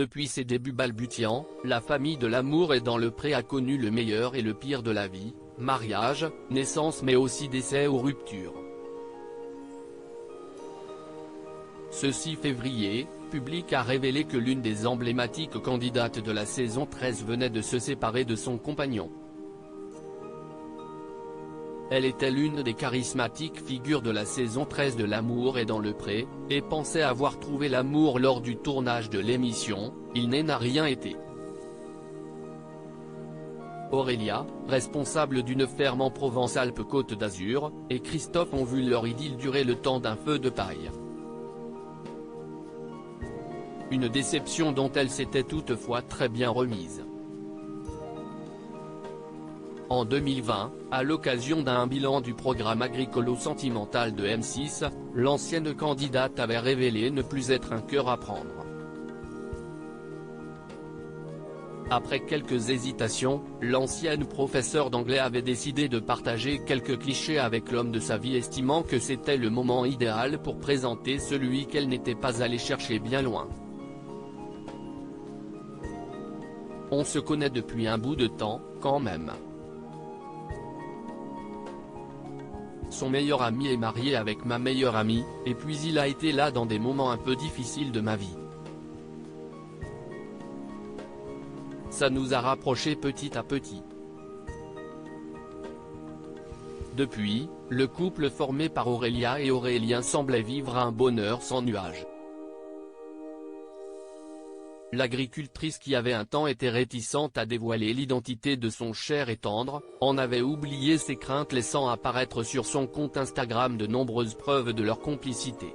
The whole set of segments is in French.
Depuis ses débuts balbutiants, la famille de l'amour est dans le pré a connu le meilleur et le pire de la vie, mariage, naissance mais aussi décès ou rupture. Ce 6 février, Public a révélé que l'une des emblématiques candidates de la saison 13 venait de se séparer de son compagnon. Elle était l'une des charismatiques figures de la saison 13 de L'amour est dans le pré, et pensait avoir trouvé l'amour lors du tournage de l'émission. Il n'a rien été. Aurélia, responsable d'une ferme en Provence-Alpes-Côte d'Azur, et Christophe ont vu leur idylle durer le temps d'un feu de paille. Une déception dont elle s'était toutefois très bien remise. En 2020, à l'occasion d'un bilan du programme agricolo-sentimental de M6, l'ancienne candidate avait révélé ne plus être un cœur à prendre. Après quelques hésitations, l'ancienne professeure d'anglais avait décidé de partager quelques clichés avec l'homme de sa vie, estimant que c'était le moment idéal pour présenter celui qu'elle n'était pas allée chercher bien loin. On se connaît depuis un bout de temps, quand même. Son meilleur ami est marié avec ma meilleure amie, et puis il a été là dans des moments un peu difficiles de ma vie. Ça nous a rapprochés petit à petit. Depuis, le couple formé par Aurélia et Aurélien semblait vivre un bonheur sans nuages. L'agricultrice, qui avait un temps été réticente à dévoiler l'identité de son cher et tendre, en avait oublié ses craintes, laissant apparaître sur son compte Instagram de nombreuses preuves de leur complicité.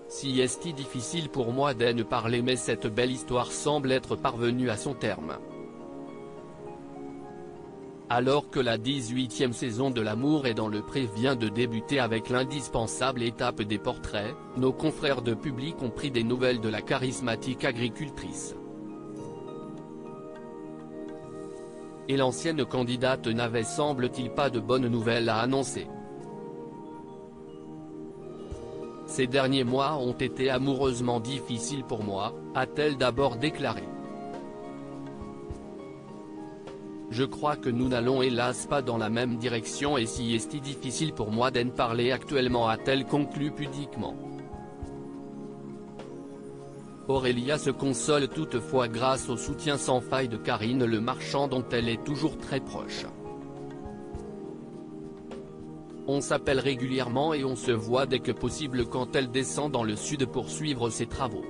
Si est difficile pour moi d'en parler, mais cette belle histoire semble être parvenue à son terme. Alors que la 18e saison de L'amour est dans le pré vient de débuter avec l'indispensable étape des portraits, nos confrères de Public ont pris des nouvelles de la charismatique agricultrice. Et l'ancienne candidate n'avait, semble-t-il, pas de bonnes nouvelles à annoncer. Ces derniers mois ont été amoureusement difficiles pour moi, a-t-elle d'abord déclaré. Je crois que nous n'allons hélas pas dans la même direction, et si est difficile pour moi d'en parler actuellement, a-t-elle conclu pudiquement. Aurélia se console toutefois grâce au soutien sans faille de Karine Le Marchand, dont elle est toujours très proche. On s'appelle régulièrement et on se voit dès que possible quand elle descend dans le sud pour suivre ses travaux.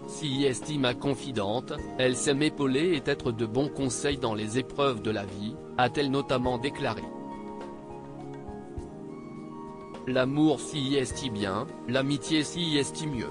Si estime ma confidente, elle sait m'épauler et être de bons conseils dans les épreuves de la vie, a-t-elle notamment déclaré. L'amour s'y est bien, l'amitié s'y est mieux.